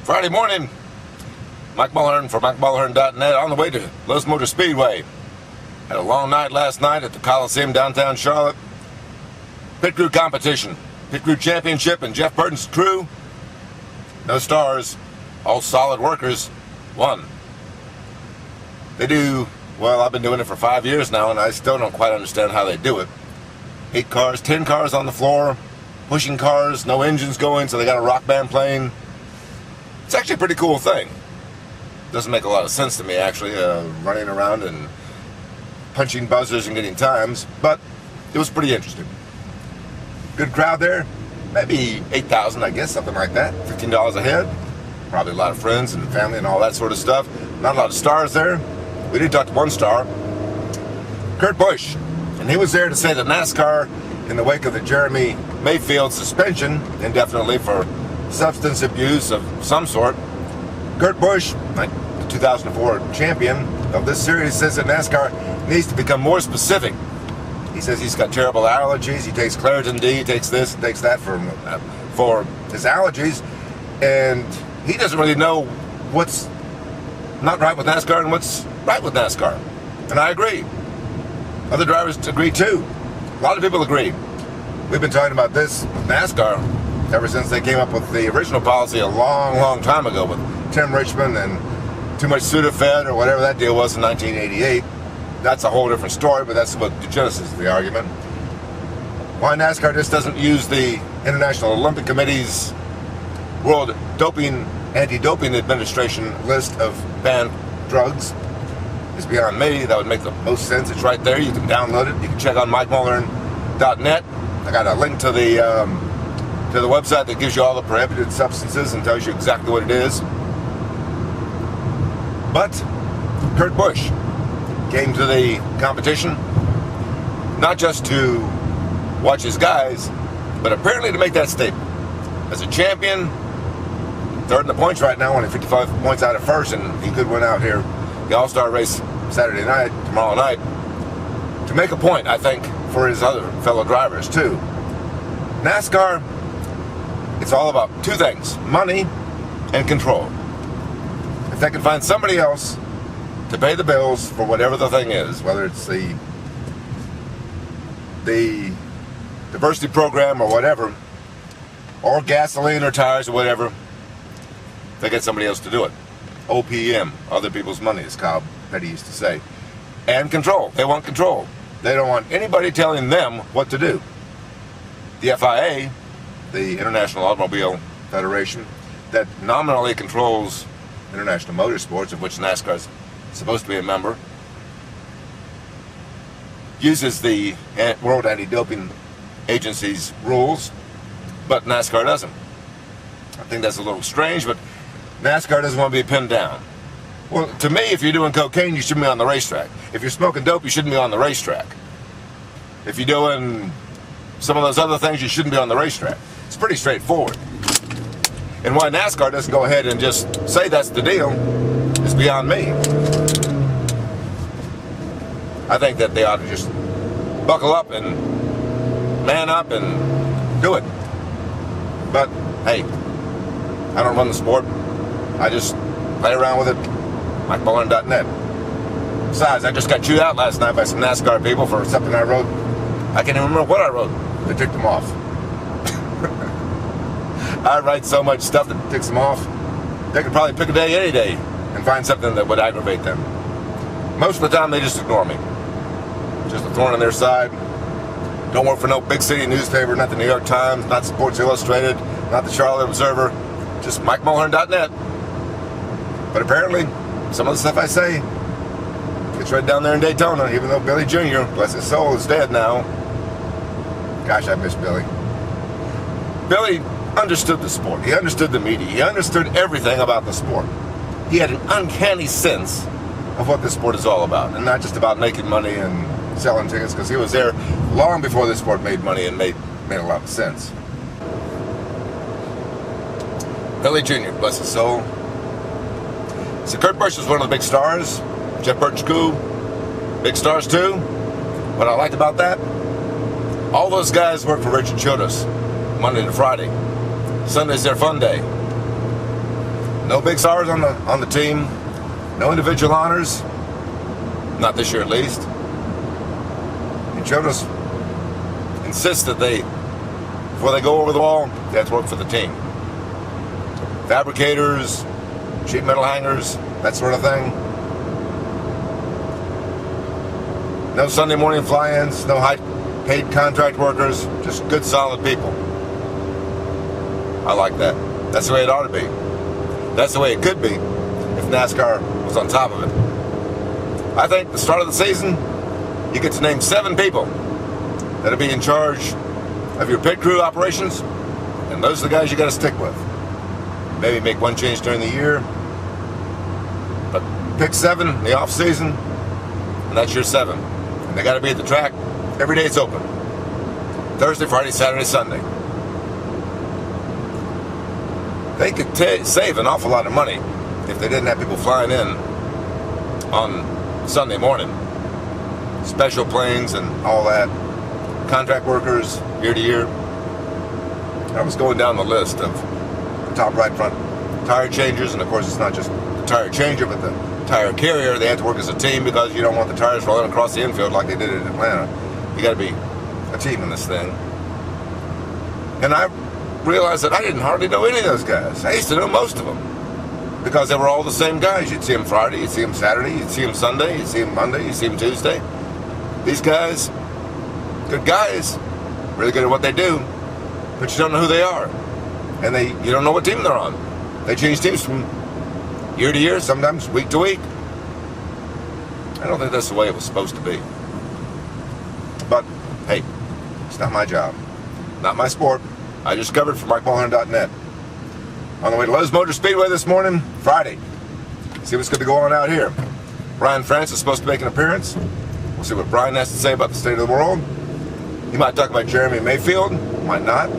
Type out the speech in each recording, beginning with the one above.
Friday morning, Mike Mulhern for MikeMulhern.net on the way to Los Motor Speedway. Had a long night last night at the Coliseum downtown Charlotte. Pit crew competition, pit crew championship, and Jeff Burton's crew. No stars, all solid workers, won. They do, well, I've been doing it for 5 years now, and I still don't quite understand how they do it. 8 cars, 10 cars on the floor, pushing cars, no engines going, so they got a rock band playing. It's actually a pretty cool thing. Doesn't make a lot of sense to me, actually, running around and punching buzzers and getting times, but it was pretty interesting. Good crowd there, maybe 8,000, I guess, something like that. $15 a head. Probably a lot of friends and family and all that sort of stuff. Not a lot of stars there. We did talk to one star, Kurt Busch, and he was there to say that NASCAR, in the wake of the Jeremy Mayfield suspension, indefinitely for substance abuse of some sort, Kurt Busch, the 2004 champion of this series, says that NASCAR needs to become more specific. He says he's got terrible allergies. He takes Claritin D, he takes this, and takes that for his allergies, and he doesn't really know what's not right with NASCAR and what's right with NASCAR. And I agree. Other drivers agree too. A lot of people agree. We've been talking about this with NASCAR ever since they came up with the original policy a long time ago with Tim Richmond and too much Sudafed or whatever that deal was in 1988. That's a whole different story, but that's what the genesis of the argument. Why NASCAR just doesn't use the International Olympic Committee's World Anti-Doping Administration list of banned drugs is beyond me. That would make the most sense. It's right there. You can download it. You can check on MikeMulhern.net. I got a link to the website that gives you all the prohibited substances and tells you exactly what it is. But Kurt Busch came to the competition not just to watch his guys, but apparently to make that statement. As a champion, third in the points right now, only 55 points out of first, and he could win out here the All-Star race Saturday night, tomorrow night, to make a point, I think, for his other fellow drivers too. NASCAR, it's all about two things: money and control. If they can find somebody else to pay the bills for whatever the thing is, whether it's the diversity program or whatever, or gasoline or tires or whatever, they get somebody else to do it. OPM, other people's money, as Kyle Petty used to say. And control. They want control. They don't want anybody telling them what to do. The FIA, the International Automobile Federation, that nominally controls international motorsports, of which NASCAR is supposed to be a member, uses the World Anti-Doping Agency's rules, but NASCAR doesn't. I think that's a little strange, but NASCAR doesn't want to be pinned down. Well, to me, if you're doing cocaine, you shouldn't be on the racetrack. If you're smoking dope, you shouldn't be on the racetrack. If you're doing some of those other things, you shouldn't be on the racetrack. It's pretty straightforward. And why NASCAR doesn't go ahead and just say that's the deal is beyond me. I think that they ought to just buckle up and man up and do it. But, hey, I don't run the sport. I just play around with it. MikeMulhern.net. Besides, I just got chewed out last night by some NASCAR people for something I wrote. I can't even remember what I wrote. They ticked them off. I write so much stuff that ticks them off. They could probably pick a day any day and find something that would aggravate them. Most of the time, they just ignore me. Just a thorn on their side. Don't work for no big city newspaper, not the New York Times, not Sports Illustrated, not the Charlotte Observer, just MikeMulhern.net. But apparently, some of the stuff I say gets read down there in Daytona, even though Billy Jr., bless his soul, is dead now. Gosh, I miss Billy. Billy understood the sport. He understood the media. He understood everything about the sport. He had an uncanny sense of what this sport is all about, and not just about making money and selling tickets, because he was there long before this sport made money and made a lot of sense. Billy Jr., bless his soul. So Kurt Busch was one of the big stars. Jeff Burton's crew, big stars too. What I liked about that, all those guys work for Richard Childress Monday to Friday. Sunday's their fun day. No big stars on the team. No individual honors. Not this year, at least. And Jonas insists that before they go over the wall, they have to work for the team. Fabricators, sheet metal hangers, that sort of thing. No Sunday morning fly-ins, no high-paid contract workers, just good, solid people. I like that. That's the way it ought to be. That's the way it could be if NASCAR was on top of it. I think the start of the season, you get to name 7 people that'll be in charge of your pit crew operations, and those are the guys you got to stick with. Maybe make one change during the year, but pick 7 in the off season, and that's your 7. And they got to be at the track every day it's open. Thursday, Friday, Saturday, Sunday. They could save an awful lot of money if they didn't have people flying in on Sunday morning. Special planes and all that. Contract workers, year to year. I was going down the list of the top right front tire changers, and of course it's not just the tire changer, but the tire carrier. They have to work as a team because you don't want the tires rolling across the infield like they did in Atlanta. You got to be a team in this thing. And I realized that I didn't hardly know any of those guys. I used to know most of them because they were all the same guys. You'd see them Friday, you'd see them Saturday, you'd see them Sunday, you'd see them Monday, you'd see them Tuesday. These guys, good guys, really good at what they do, but you don't know who they are. And you don't know what team they're on. They change teams from year to year, sometimes week to week. I don't think that's the way it was supposed to be. But, hey, it's not my job. Not my sport. I just covered for MikeMulhern.net. On the way to Lowe's Motor Speedway this morning, Friday. See what's going to go on out here. Brian France is supposed to make an appearance. We'll see what Brian has to say about the state of the world. He might talk about Jeremy Mayfield, might not.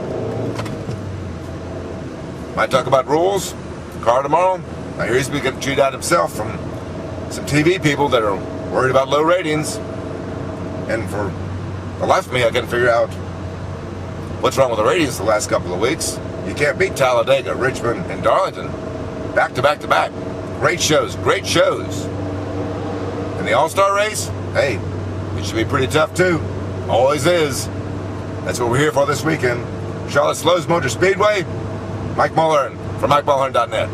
Might talk about rules, car tomorrow. I hear he's been getting chewed out himself from some TV people that are worried about low ratings. And for the life of me, I can't figure out what's wrong with the ratings the last couple of weeks. You can't beat Talladega, Richmond, and Darlington back to back to back. Great shows, great shows. And the All-Star race, hey, it should be pretty tough too. Always is. That's what we're here for this weekend. Charlotte's Lowe's Motor Speedway. Mike Mulhern from MikeMulhern.net.